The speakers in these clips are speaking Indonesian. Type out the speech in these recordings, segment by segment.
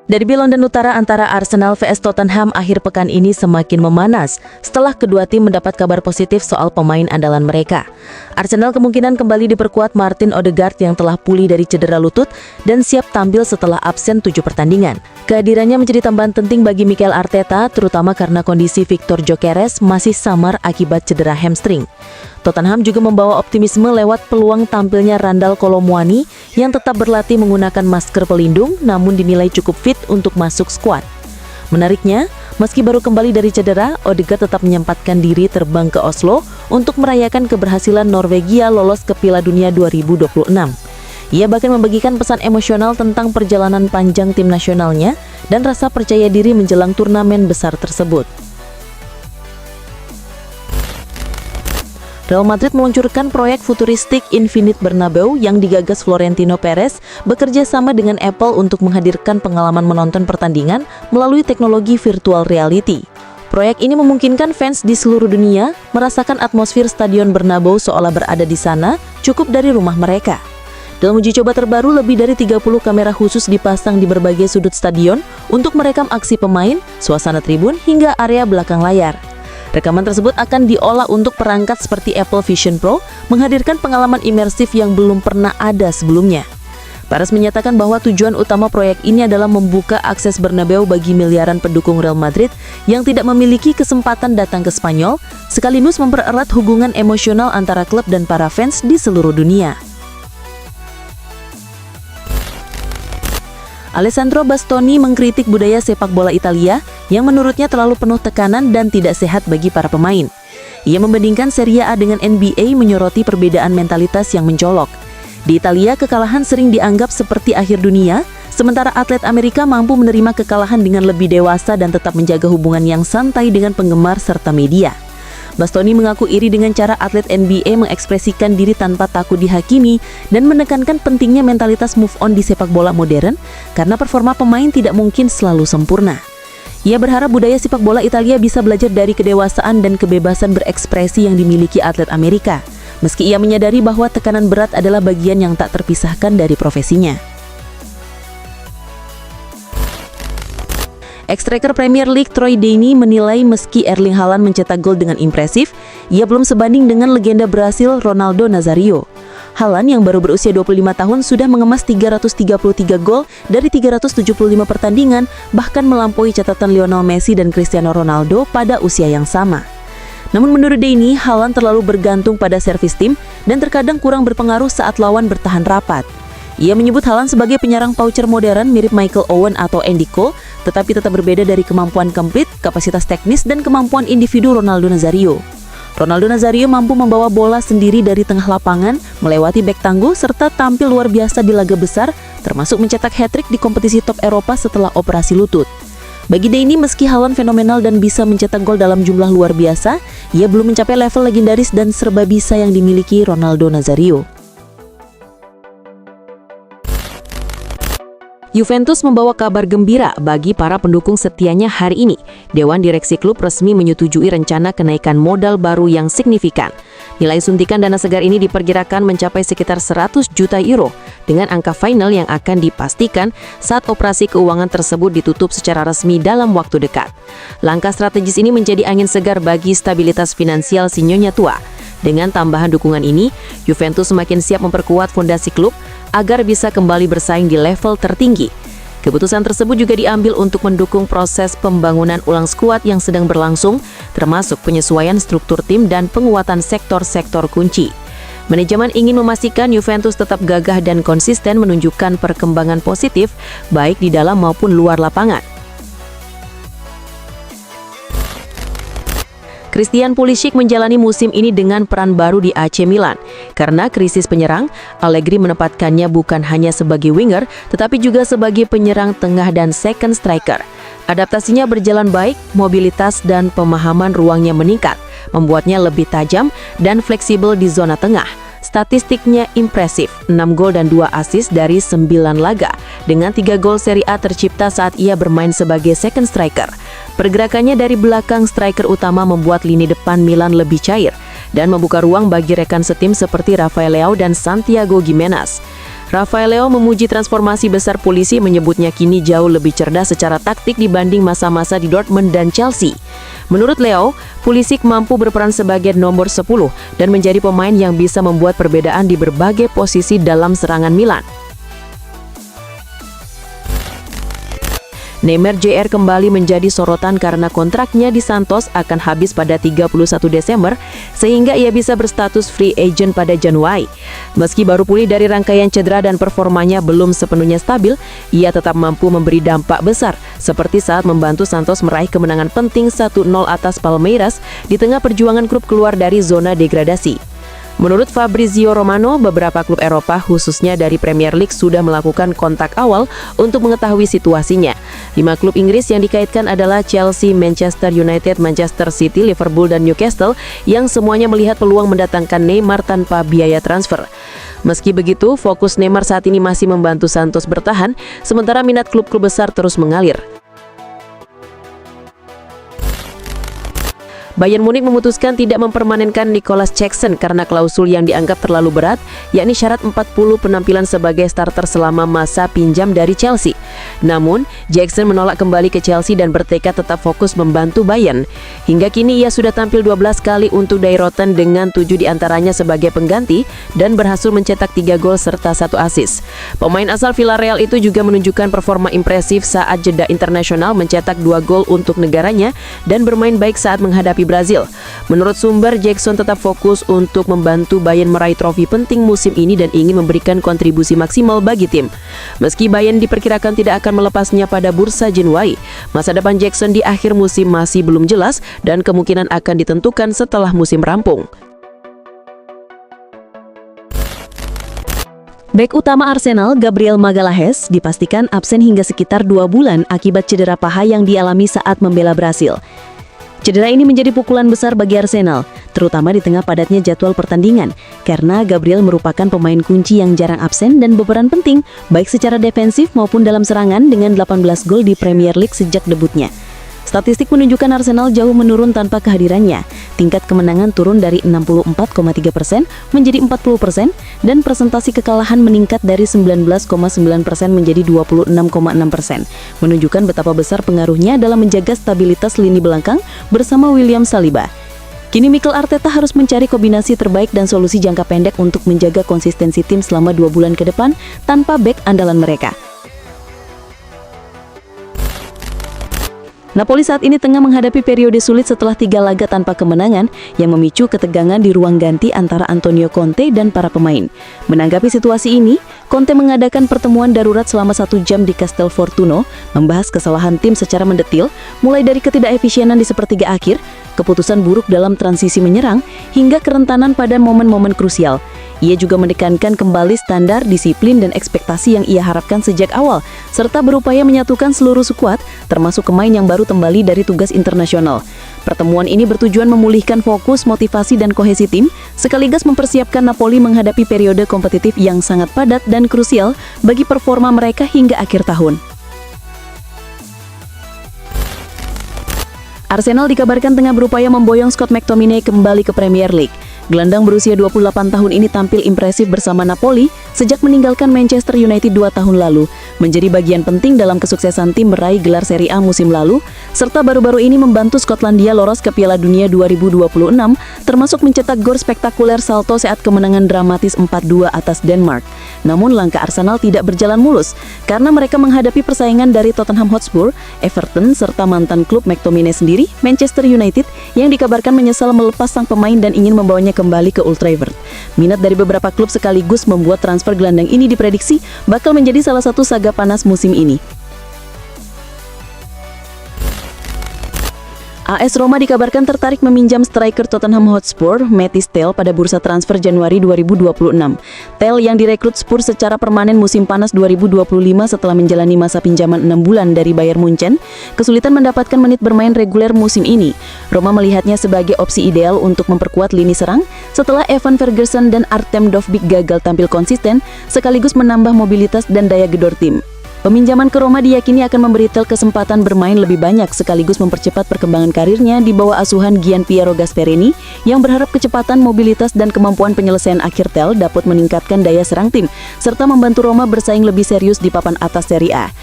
Derby London Utara antara Arsenal vs Tottenham akhir pekan ini semakin memanas setelah kedua tim mendapat kabar positif soal pemain andalan mereka. Arsenal kemungkinan kembali diperkuat Martin Odegaard yang telah pulih dari cedera lutut dan siap tampil setelah absen 7 pertandingan. Kehadirannya menjadi tambahan penting bagi Mikel Arteta, terutama karena kondisi Victor Gyökeres masih samar akibat cedera hamstring. Tottenham juga membawa optimisme lewat peluang tampilnya Randal Kolo Muani yang tetap berlatih menggunakan masker pelindung namun dinilai cukup fit untuk masuk skuad. Menariknya, meski baru kembali dari cedera, Odegaard tetap menyempatkan diri terbang ke Oslo untuk merayakan keberhasilan Norwegia lolos ke Piala Dunia 2026. Ia bahkan membagikan pesan emosional tentang perjalanan panjang tim nasionalnya dan rasa percaya diri menjelang turnamen besar tersebut. Real Madrid meluncurkan proyek futuristik Infinite Bernabeu yang digagas Florentino Perez bekerja sama dengan Apple untuk menghadirkan pengalaman menonton pertandingan melalui teknologi virtual reality. Proyek ini memungkinkan fans di seluruh dunia merasakan atmosfer Stadion Bernabeu seolah berada di sana, cukup dari rumah mereka. Dalam uji coba terbaru, lebih dari 30 kamera khusus dipasang di berbagai sudut stadion untuk merekam aksi pemain, suasana tribun, hingga area belakang layar. Rekaman tersebut akan diolah untuk perangkat seperti Apple Vision Pro, menghadirkan pengalaman imersif yang belum pernah ada sebelumnya. Perez menyatakan bahwa tujuan utama proyek ini adalah membuka akses Bernabeu bagi miliaran pendukung Real Madrid yang tidak memiliki kesempatan datang ke Spanyol, sekaligus mempererat hubungan emosional antara klub dan para fans di seluruh dunia. Alessandro Bastoni mengkritik budaya sepak bola Italia yang menurutnya terlalu penuh tekanan dan tidak sehat bagi para pemain. Ia membandingkan Serie A dengan NBA, menyoroti perbedaan mentalitas yang mencolok. Di Italia, kekalahan sering dianggap seperti akhir dunia, sementara atlet Amerika mampu menerima kekalahan dengan lebih dewasa dan tetap menjaga hubungan yang santai dengan penggemar serta media. Bastoni mengaku iri dengan cara atlet NBA mengekspresikan diri tanpa takut dihakimi dan menekankan pentingnya mentalitas move on di sepak bola modern karena performa pemain tidak mungkin selalu sempurna. Ia berharap budaya sepak bola Italia bisa belajar dari kedewasaan dan kebebasan berekspresi yang dimiliki atlet Amerika, meski ia menyadari bahwa tekanan berat adalah bagian yang tak terpisahkan dari profesinya. Ex-striker Premier League Troy Deeney menilai meski Erling Haaland mencetak gol dengan impresif, ia belum sebanding dengan legenda Brasil Ronaldo Nazario. Haaland yang baru berusia 25 tahun sudah mengemas 333 gol dari 375 pertandingan, bahkan melampaui catatan Lionel Messi dan Cristiano Ronaldo pada usia yang sama. Namun menurut Deeney, Haaland terlalu bergantung pada servis tim dan terkadang kurang berpengaruh saat lawan bertahan rapat. Ia menyebut Haaland sebagai penyerang paucer modern mirip Michael Owen atau Andy Cole, tetapi tetap berbeda dari kemampuan komplit, kapasitas teknis, dan kemampuan individu Ronaldo Nazario. Ronaldo Nazario mampu membawa bola sendiri dari tengah lapangan, melewati bek tangguh, serta tampil luar biasa di laga besar, termasuk mencetak hat-trick di kompetisi top Eropa setelah operasi lutut. Bagi Deeney, meski Haaland fenomenal dan bisa mencetak gol dalam jumlah luar biasa, ia belum mencapai level legendaris dan serba bisa yang dimiliki Ronaldo Nazario. Juventus membawa kabar gembira bagi para pendukung setianya hari ini. Dewan Direksi klub resmi menyetujui rencana kenaikan modal baru yang signifikan. Nilai suntikan dana segar ini diperkirakan mencapai sekitar 100 juta euro, dengan angka final yang akan dipastikan saat operasi keuangan tersebut ditutup secara resmi dalam waktu dekat. Langkah strategis ini menjadi angin segar bagi stabilitas finansial si Nyonya Tua. Dengan tambahan dukungan ini, Juventus semakin siap memperkuat fondasi klub agar bisa kembali bersaing di level tertinggi. Keputusan tersebut juga diambil untuk mendukung proses pembangunan ulang skuad yang sedang berlangsung, termasuk penyesuaian struktur tim dan penguatan sektor-sektor kunci. Manajemen ingin memastikan Juventus tetap gagah dan konsisten menunjukkan perkembangan positif, baik di dalam maupun luar lapangan. Christian Pulisic menjalani musim ini dengan peran baru di AC Milan. Karena krisis penyerang, Allegri menempatkannya bukan hanya sebagai winger, tetapi juga sebagai penyerang tengah dan second striker. Adaptasinya berjalan baik, mobilitas dan pemahaman ruangnya meningkat, membuatnya lebih tajam dan fleksibel di zona tengah. Statistiknya impresif, 6 gol dan 2 assist dari 9 laga, dengan 3 gol Serie A tercipta saat ia bermain sebagai second striker. Pergerakannya dari belakang striker utama membuat lini depan Milan lebih cair dan membuka ruang bagi rekan setim seperti Rafael Leao dan Santiago Gimenez. Rafael Leao memuji transformasi besar polisi, menyebutnya kini jauh lebih cerdas secara taktik dibanding masa-masa di Dortmund dan Chelsea. Menurut Leao, Pulisic mampu berperan sebagai nomor 10 dan menjadi pemain yang bisa membuat perbedaan di berbagai posisi dalam serangan Milan. Neymar Jr. kembali menjadi sorotan karena kontraknya di Santos akan habis pada 31 Desember, sehingga ia bisa berstatus free agent pada Januari. Meski baru pulih dari rangkaian cedera dan performanya belum sepenuhnya stabil, ia tetap mampu memberi dampak besar, seperti saat membantu Santos meraih kemenangan penting 1-0 atas Palmeiras di tengah perjuangan klub keluar dari zona degradasi. Menurut Fabrizio Romano, beberapa klub Eropa khususnya dari Premier League sudah melakukan kontak awal untuk mengetahui situasinya. 5 klub Inggris yang dikaitkan adalah Chelsea, Manchester United, Manchester City, Liverpool, dan Newcastle yang semuanya melihat peluang mendatangkan Neymar tanpa biaya transfer. Meski begitu, fokus Neymar saat ini masih membantu Santos bertahan, sementara minat klub-klub besar terus mengalir. Bayern Munich memutuskan tidak mempermanenkan Nicolas Jackson karena klausul yang dianggap terlalu berat, yakni syarat 40 penampilan sebagai starter selama masa pinjam dari Chelsea. Namun, Jackson menolak kembali ke Chelsea dan bertekad tetap fokus membantu Bayern. Hingga kini ia sudah tampil 12 kali untuk Die Roten dengan 7 diantaranya sebagai pengganti dan berhasil mencetak 3 gol serta 1 assist. Pemain asal Villarreal itu juga menunjukkan performa impresif saat jeda internasional, mencetak 2 gol untuk negaranya dan bermain baik saat menghadapi Brazil. Menurut sumber, Jackson tetap fokus untuk membantu Bayern meraih trofi penting musim ini dan ingin memberikan kontribusi maksimal bagi tim. Meski Bayern diperkirakan tidak akan melepasnya pada bursa Januari, masa depan Jackson di akhir musim masih belum jelas dan kemungkinan akan ditentukan setelah musim rampung. Bek utama Arsenal, Gabriel Magalhaes, dipastikan absen hingga sekitar 2 bulan akibat cedera paha yang dialami saat membela Brasil. Cedera ini menjadi pukulan besar bagi Arsenal, terutama di tengah padatnya jadwal pertandingan, karena Gabriel merupakan pemain kunci yang jarang absen dan berperan penting, baik secara defensif maupun dalam serangan dengan 18 gol di Premier League sejak debutnya. Statistik menunjukkan Arsenal jauh menurun tanpa kehadirannya. Tingkat kemenangan turun dari 64,3% menjadi 40% dan presentasi kekalahan meningkat dari 19,9% menjadi 26,6%. Menunjukkan betapa besar pengaruhnya dalam menjaga stabilitas lini belakang bersama William Saliba. Kini Mikel Arteta harus mencari kombinasi terbaik dan solusi jangka pendek untuk menjaga konsistensi tim selama 2 bulan ke depan tanpa bek andalan mereka. Napoli saat ini tengah menghadapi periode sulit setelah 3 laga tanpa kemenangan yang memicu ketegangan di ruang ganti antara Antonio Conte dan para pemain. Menanggapi situasi ini, Conte mengadakan pertemuan darurat selama 1 jam di Castel Fortuno, membahas kesalahan tim secara mendetil, mulai dari ketidakefisienan di sepertiga akhir, keputusan buruk dalam transisi menyerang, hingga kerentanan pada momen-momen krusial. Ia juga menekankan kembali standar, disiplin, dan ekspektasi yang ia harapkan sejak awal, serta berupaya menyatukan seluruh skuad, termasuk pemain yang baru kembali dari tugas internasional. Pertemuan ini bertujuan memulihkan fokus, motivasi, dan kohesi tim, sekaligus mempersiapkan Napoli menghadapi periode kompetitif yang sangat padat dan krusial bagi performa mereka hingga akhir tahun. Arsenal dikabarkan tengah berupaya memboyong Scott McTominay kembali ke Premier League. Gelandang berusia 28 tahun ini tampil impresif bersama Napoli sejak meninggalkan Manchester United 2 tahun lalu, menjadi bagian penting dalam kesuksesan tim meraih gelar Serie A musim lalu, serta baru-baru ini membantu Skotlandia lolos ke Piala Dunia 2026, termasuk mencetak gol spektakuler salto saat kemenangan dramatis 4-2 atas Denmark. Namun langkah Arsenal tidak berjalan mulus, karena mereka menghadapi persaingan dari Tottenham Hotspur, Everton, serta mantan klub McTominay sendiri, Manchester United, yang dikabarkan menyesal melepas sang pemain dan ingin membawanya kembali ke Old Trafford. Minat dari beberapa klub sekaligus membuat transfer gelandang ini diprediksi bakal menjadi salah satu saga panas musim ini. AS Roma dikabarkan tertarik meminjam striker Tottenham Hotspur, Mathys Tel, pada bursa transfer Januari 2026. Tel yang direkrut Spurs secara permanen musim panas 2025 setelah menjalani masa pinjaman 6 bulan dari Bayern Munchen, kesulitan mendapatkan menit bermain reguler musim ini. Roma melihatnya sebagai opsi ideal untuk memperkuat lini serang setelah Evan Ferguson dan Artem Dovbyk gagal tampil konsisten, sekaligus menambah mobilitas dan daya gedor tim. Peminjaman ke Roma diyakini akan memberi Tel kesempatan bermain lebih banyak sekaligus mempercepat perkembangan karirnya di bawah asuhan Gianpiero Gasperini yang berharap kecepatan, mobilitas, dan kemampuan penyelesaian akhir Tel dapat meningkatkan daya serang tim serta membantu Roma bersaing lebih serius di papan atas Serie A.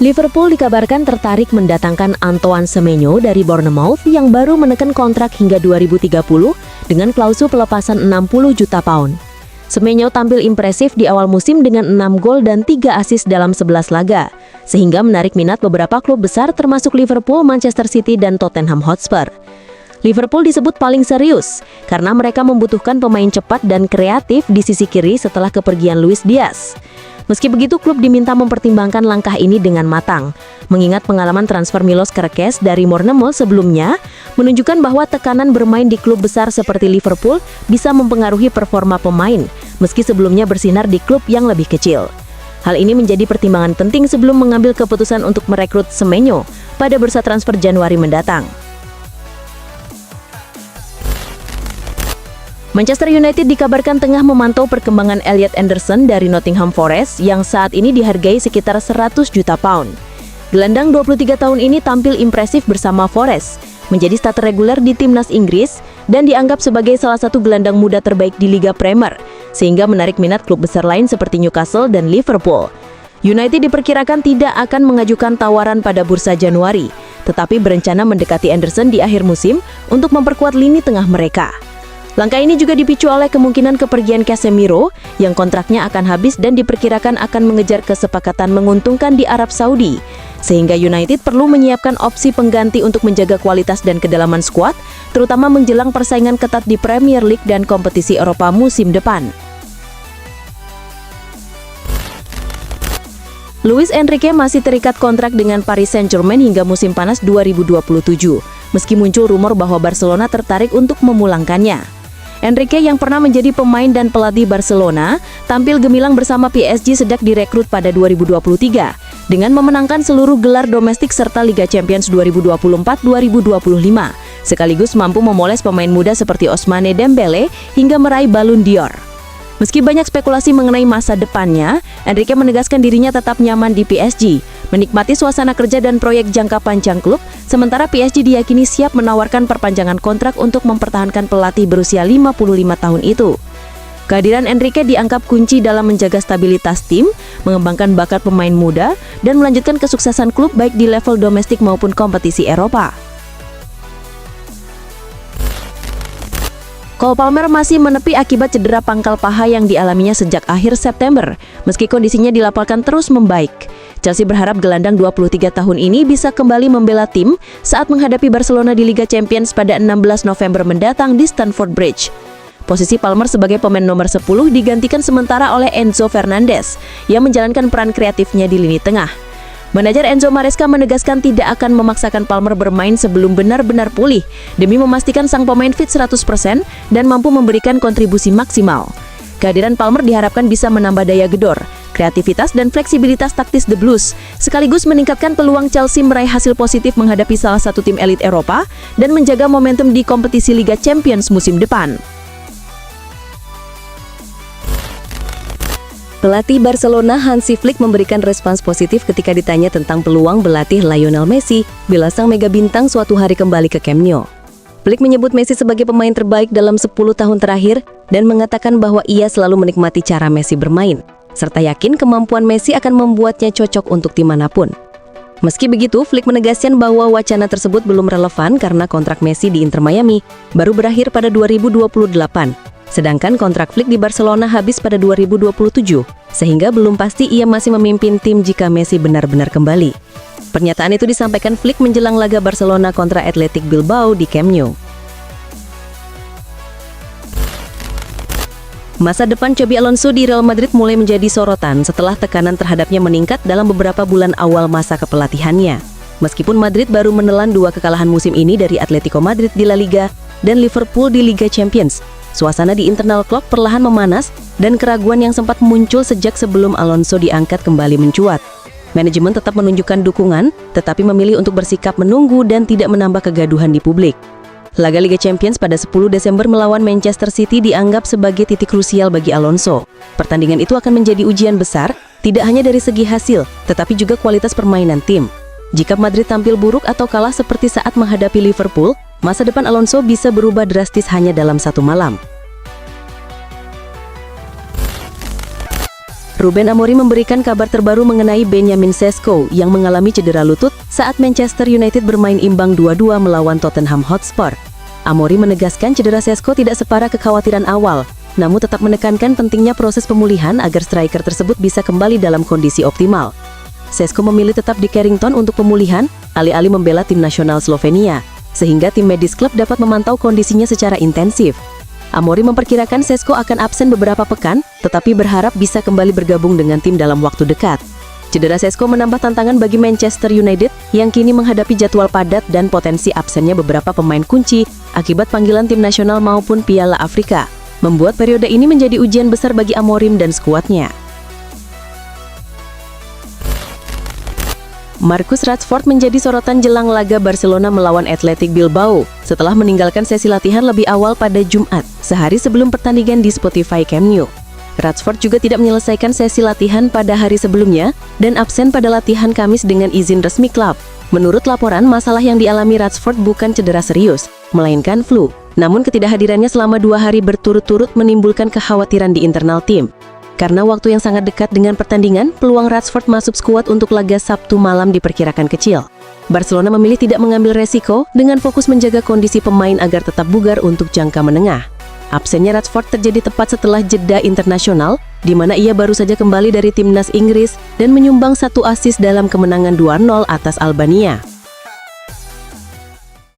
Liverpool dikabarkan tertarik mendatangkan Antoine Semenyo dari Bournemouth yang baru menekan kontrak hingga 2030 dengan klausul pelepasan 60 juta pound. Semenyo tampil impresif di awal musim dengan 6 gol dan 3 assist dalam 11 laga, sehingga menarik minat beberapa klub besar termasuk Liverpool, Manchester City, dan Tottenham Hotspur. Liverpool disebut paling serius karena mereka membutuhkan pemain cepat dan kreatif di sisi kiri setelah kepergian Luis Diaz. Meski begitu, klub diminta mempertimbangkan langkah ini dengan matang, mengingat pengalaman transfer Milos Kerkez dari Bournemouth sebelumnya menunjukkan bahwa tekanan bermain di klub besar seperti Liverpool bisa mempengaruhi performa pemain, meski sebelumnya bersinar di klub yang lebih kecil. Hal ini menjadi pertimbangan penting sebelum mengambil keputusan untuk merekrut Semenyo pada bursa transfer Januari mendatang. Manchester United dikabarkan tengah memantau perkembangan Elliot Anderson dari Nottingham Forest yang saat ini dihargai sekitar 100 juta pound. Gelandang 23 tahun ini tampil impresif bersama Forest, menjadi starter reguler di timnas Inggris dan dianggap sebagai salah satu gelandang muda terbaik di Liga Premier, sehingga menarik minat klub besar lain seperti Newcastle dan Liverpool. United diperkirakan tidak akan mengajukan tawaran pada bursa Januari, tetapi berencana mendekati Anderson di akhir musim untuk memperkuat lini tengah mereka. Langkah ini juga dipicu oleh kemungkinan kepergian Casemiro yang kontraknya akan habis dan diperkirakan akan mengejar kesepakatan menguntungkan di Arab Saudi, sehingga United perlu menyiapkan opsi pengganti untuk menjaga kualitas dan kedalaman skuad, terutama menjelang persaingan ketat di Premier League dan kompetisi Eropa musim depan. Luis Enrique masih terikat kontrak dengan Paris Saint-Germain hingga musim panas 2027, meski muncul rumor bahwa Barcelona tertarik untuk memulangkannya. Enrique yang pernah menjadi pemain dan pelatih Barcelona tampil gemilang bersama PSG sejak direkrut pada 2023 dengan memenangkan seluruh gelar domestik serta Liga Champions 2024-2025 sekaligus mampu memoles pemain muda seperti Ousmane Dembele hingga meraih Ballon d'Or. Meski banyak spekulasi mengenai masa depannya, Enrique menegaskan dirinya tetap nyaman di PSG, menikmati suasana kerja dan proyek jangka panjang klub, sementara PSG diyakini siap menawarkan perpanjangan kontrak untuk mempertahankan pelatih berusia 55 tahun itu. Kehadiran Enrique dianggap kunci dalam menjaga stabilitas tim, mengembangkan bakat pemain muda, dan melanjutkan kesuksesan klub baik di level domestik maupun kompetisi Eropa. Cole Palmer masih menepi akibat cedera pangkal paha yang dialaminya sejak akhir September, meski kondisinya dilaporkan terus membaik. Chelsea berharap gelandang 23 tahun ini bisa kembali membela tim saat menghadapi Barcelona di Liga Champions pada 16 November mendatang di Stamford Bridge. Posisi Palmer sebagai pemain nomor 10 digantikan sementara oleh Enzo Fernandez yang menjalankan peran kreatifnya di lini tengah. Manajer Enzo Maresca menegaskan tidak akan memaksakan Palmer bermain sebelum benar-benar pulih demi memastikan sang pemain fit 100% dan mampu memberikan kontribusi maksimal. Kehadiran Palmer diharapkan bisa menambah daya gedor, kreativitas dan fleksibilitas taktis The Blues, sekaligus meningkatkan peluang Chelsea meraih hasil positif menghadapi salah satu tim elit Eropa dan menjaga momentum di kompetisi Liga Champions musim depan. Pelatih Barcelona Hansi Flick memberikan respons positif ketika ditanya tentang peluang berlatih Lionel Messi bila sang mega bintang suatu hari kembali ke Camp Nou. Flick menyebut Messi sebagai pemain terbaik dalam 10 tahun terakhir dan mengatakan bahwa ia selalu menikmati cara Messi bermain, serta yakin kemampuan Messi akan membuatnya cocok untuk tim manapun. Meski begitu, Flick menegaskan bahwa wacana tersebut belum relevan karena kontrak Messi di Inter Miami baru berakhir pada 2028. Sedangkan kontrak Flick di Barcelona habis pada 2027, sehingga belum pasti ia masih memimpin tim jika Messi benar-benar kembali. Pernyataan itu disampaikan Flick menjelang laga Barcelona kontra Athletic Bilbao di Camp Nou. Masa depan Xabi Alonso di Real Madrid mulai menjadi sorotan setelah tekanan terhadapnya meningkat dalam beberapa bulan awal masa kepelatihannya. Meskipun Madrid baru menelan 2 kekalahan musim ini dari Atletico Madrid di La Liga dan Liverpool di Liga Champions, suasana di internal klub perlahan memanas dan keraguan yang sempat muncul sejak sebelum Alonso diangkat kembali mencuat. Manajemen tetap menunjukkan dukungan, tetapi memilih untuk bersikap menunggu dan tidak menambah kegaduhan di publik. Laga Liga Champions pada 10 Desember melawan Manchester City dianggap sebagai titik krusial bagi Alonso. Pertandingan itu akan menjadi ujian besar, tidak hanya dari segi hasil, tetapi juga kualitas permainan tim. Jika Madrid tampil buruk atau kalah seperti saat menghadapi Liverpool, masa depan Alonso bisa berubah drastis hanya dalam satu malam. Ruben Amorim memberikan kabar terbaru mengenai Benjamin Sesko yang mengalami cedera lutut saat Manchester United bermain imbang 2-2 melawan Tottenham Hotspur. Amorim menegaskan cedera Sesko tidak separah kekhawatiran awal, namun tetap menekankan pentingnya proses pemulihan agar striker tersebut bisa kembali dalam kondisi optimal. Sesko memilih tetap di Carrington untuk pemulihan, alih-alih membela tim nasional Slovenia, sehingga tim medis klub dapat memantau kondisinya secara intensif. Amorim memperkirakan Sesko akan absen beberapa pekan, tetapi berharap bisa kembali bergabung dengan tim dalam waktu dekat. Cedera Sesko menambah tantangan bagi Manchester United yang kini menghadapi jadwal padat dan potensi absennya beberapa pemain kunci akibat panggilan tim nasional maupun Piala Afrika, membuat periode ini menjadi ujian besar bagi Amorim dan skuadnya. Marcus Rashford menjadi sorotan jelang laga Barcelona melawan Athletic Bilbao setelah meninggalkan sesi latihan lebih awal pada Jumat, sehari sebelum pertandingan di Spotify Camp Nou. Rashford juga tidak menyelesaikan sesi latihan pada hari sebelumnya dan absen pada latihan Kamis dengan izin resmi klub. Menurut laporan, masalah yang dialami Rashford bukan cedera serius, melainkan flu. Namun ketidakhadirannya selama 2 hari berturut-turut menimbulkan kekhawatiran di internal tim. Karena waktu yang sangat dekat dengan pertandingan, peluang Rashford masuk skuad untuk laga Sabtu malam diperkirakan kecil. Barcelona memilih tidak mengambil resiko dengan fokus menjaga kondisi pemain agar tetap bugar untuk jangka menengah. Absennya Rashford terjadi tepat setelah jeda internasional, di mana ia baru saja kembali dari timnas Inggris dan menyumbang 1 assist dalam kemenangan 2-0 atas Albania.